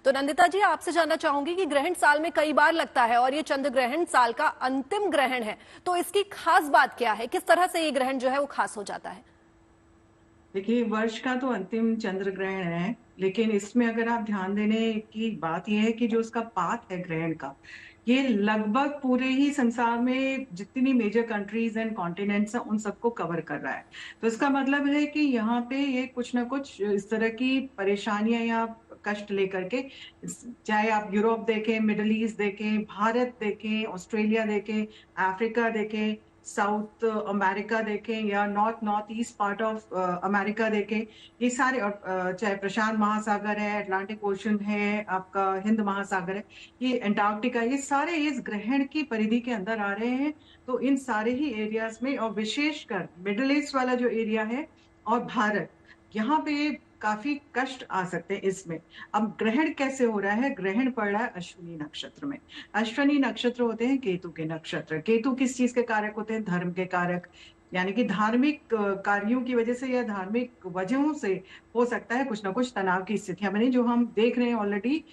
तो नंदिता जी, आपसे जानना चाहूंगी कि ग्रहण साल में कई बार लगता है और ये चंद्र ग्रहण साल का अंतिम ग्रहण है, तो इसकी खास बात क्या है? किस तरह से ये ग्रहण जो है वो खास हो जाता है? देखिए, वर्ष का तो अंतिम चंद्र ग्रहण है। लेकिन इसमें अगर आप ध्यान देने की बात यह है कि जो उसका पाथ है ग्रहण का, ये लगभग पूरे ही संसार में जितनी मेजर कंट्रीज एंड कॉन्टिनेंट्स हैं उन सबको कवर कर रहा है। तो इसका मतलब है कि यहाँ पे ये कुछ ना कुछ इस तरह की परेशानियां या कष्ट लेकर के, चाहे आप यूरोप देखें, मिडल ईस्ट देखें, भारत देखें, ऑस्ट्रेलिया देखें, अफ्रीका देखें, साउथ अमेरिका देखें या north north east part of America देखें, ये सारे, और चाहे प्रशांत महासागर है, अटलांटिक ओशन है, आपका हिंद महासागर है, ये अंटार्कटिका, ये सारे इस ग्रहण की परिधि के अंदर आ रहे हैं। तो इन सारे ही एरियाज में, और विशेषकर मिडिल ईस्ट वाला जो एरिया है और भारत, यहाँ पे काफी कष्ट आ सकते हैं इसमें। अब ग्रहण कैसे हो रहा है? ग्रहण पड़ रहा है अश्विनी नक्षत्र में। अश्विनी नक्षत्र होते हैं केतु के नक्षत्र। केतु किस चीज के कारक होते हैं? धर्म के कारक। यानी कि धार्मिक कार्यों की वजह से या धार्मिक वजहों से हो सकता है कुछ ना कुछ तनाव की स्थितियां बनी, जो हम देख रहे हैं ऑलरेडी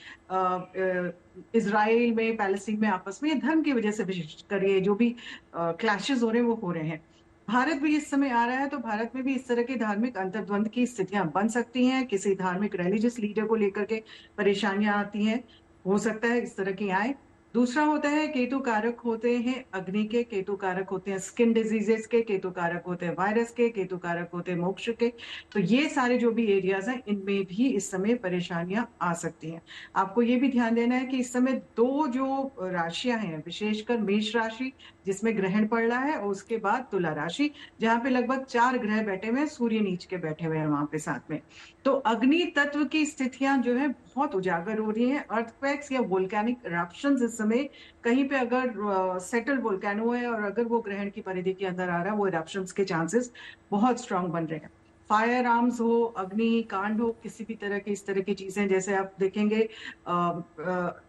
इजराइल में, पैलेस्टीन में आपस में, ये धर्म की वजह से विशेषकर ये जो भी क्लैशेस हो रहे हैं वो हो रहे हैं। भारत भी इस समय आ रहा है, तो भारत में भी इस तरह की धार्मिक अंतर्द्वंद की स्थितियां बन सकती हैं। किसी धार्मिक रिलीजियस लीडर को लेकर के परेशानियां आती हैं, हो सकता है इस तरह की आए। दूसरा होता है, केतु कारक होते हैं अग्नि के, केतु कारक होते हैं स्किन डिजीजेस के, केतु कारक होते हैं वायरस के, केतु कारक होते हैं मोक्ष के। तो ये सारे जो भी एरियाज हैं इनमें भी इस समय परेशानियां आ सकती हैं। आपको ये भी ध्यान देना है कि इस समय दो जो राशियां हैं, विशेषकर मेष राशि जिसमें ग्रहण पड़ रहा है, और उसके बाद तुला राशि जहां पे लगभग 4 ग्रह बैठे हुए हैं, सूर्य नीच के बैठे हुए हैं वहां पे साथ में। तो अग्नि तत्व की स्थितियां जो है बहुत उजागर हो रही हैं। अर्थक्वेक्स या वोल्केनिक इरप्शंस इस समय कहीं पे अगर सेटल वोल्केनो है और अगर वो ग्रहण की परिधि के अंदर आ रहा है, वो इरप्शंस के चांसेस बहुत स्ट्रांग बन रहे हैं। फायर आर्म्स हो, अग्नि कांड हो, किसी भी तरह की इस तरह की चीजें, जैसे आप देखेंगे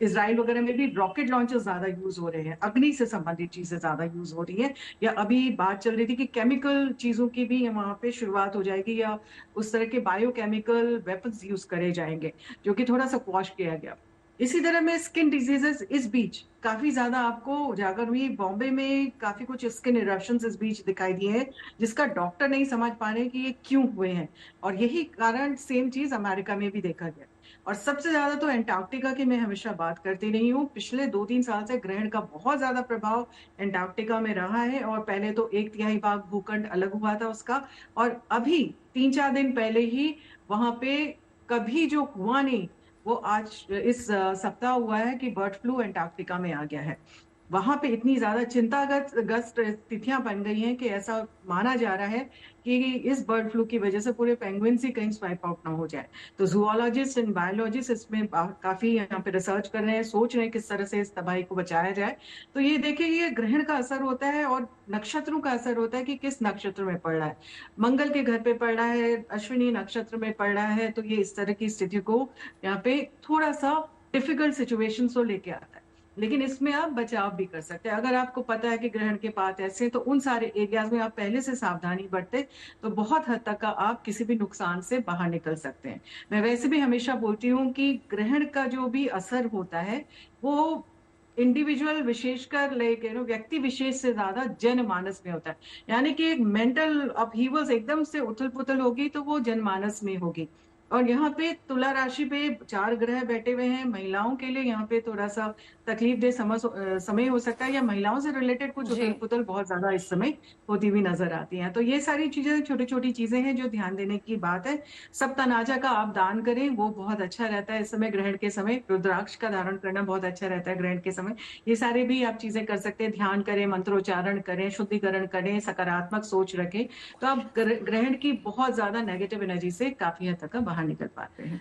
इसराइल वगैरह में भी रॉकेट लॉन्चर्स ज्यादा यूज हो रहे हैं, अग्नि से संबंधित चीजें ज्यादा यूज हो रही है। या अभी बात चल रही थी कि केमिकल चीजों की भी वहां पे शुरुआत हो जाएगी, या उस तरह के बायोकेमिकल वेपन्स यूज करे जाएंगे, जो कि थोड़ा सा क्वाश किया गया। इसी तरह में स्किन डिजीजेस इस बीच काफी ज्यादा आपको उजागर हुई। बॉम्बे में काफी कुछ स्किन इरप्शंस इस बीच दिखाई दिए हैं, जिसका डॉक्टर नहीं समझ पा रहे कि ये क्यों हुए हैं। और यही कारण सेम चीज अमेरिका में भी देखा गया। और सबसे ज्यादा तो एंटार्क्टिका की मैं हमेशा बात करती रही हूँ। पिछले 2-3 साल से ग्रहण का बहुत ज्यादा प्रभाव एंटार्क्टिका में रहा है, और पहले तो 1/3 भाग भूखंड अलग हुआ था उसका, और अभी 3-4 दिन पहले ही वहां पे कभी जो हुआ नहीं, वो आज इस सप्ताह हुआ है कि बर्ड फ्लू एंटार्क्टिका में आ गया है। वहां पे इतनी ज्यादा चिंताग्रस्त स्थितियां बन गई हैं कि ऐसा माना जा रहा है कि इस बर्ड फ्लू की वजह से पूरे पेंगुइन्स ही कहीं स्वाइप आउट ना हो जाए। तो जूलॉजिस्ट एंड बायोलॉजिस्ट इसमें काफी यहाँ पे रिसर्च कर रहे हैं, सोच रहे हैं किस तरह से इस तबाही को बचाया जाए। तो ये देखिए, ये ग्रहण का असर होता है और नक्षत्रों का असर होता है कि किस नक्षत्र में पड़ रहा है। मंगल के घर पे पड़ रहा है, अश्विनी नक्षत्र में पड़ रहा है, तो ये इस तरह की स्थिति को यहाँ पे थोड़ा सा डिफिकल्ट सिचुएशन को लेके आता है। लेकिन इसमें आप बचाव भी कर सकते हैं। अगर आपको पता है कि ग्रहण के पात ऐसे हैं, तो उन सारे एरियाज में आप पहले से सावधानी बरते, तो बहुत हद तक का आप किसी भी नुकसान से बाहर निकल सकते हैं। मैं वैसे भी हमेशा बोलती हूँ कि ग्रहण का जो भी असर होता है वो इंडिविजुअल, विशेषकर लाइक व्यक्ति विशेष से ज्यादा जनमानस में होता है। यानी कि एक मेंटल अपहीवल्स एकदम से उथल पुथल होगी तो वो जनमानस में होगी। और यहाँ पे तुला राशि पे 4 ग्रह बैठे हुए हैं, महिलाओं के लिए यहाँ पे थोड़ा सा तकलीफ दे समय हो सकता है, या महिलाओं से रिलेटेड कुछ जी। उथल पुथल बहुत ज्यादा इस समय होती हुई नजर आती हैं। तो ये सारी चीजें छोटी छोटी चीजें हैं जो ध्यान देने की बात है। सब तनाजा का आप दान करें, वो बहुत अच्छा रहता है इस समय। ग्रहण के समय रुद्राक्ष का धारण करना बहुत अच्छा रहता है ग्रहण के समय। ये सारे भी आप चीजें कर सकते हैं। ध्यान करें, मंत्रोच्चारण करें, शुद्धिकरण करें, सकारात्मक सोच रखें, तो आप ग्रहण की बहुत ज्यादा नेगेटिव एनर्जी से काफी हद तक बाहर निकल पाते हैं।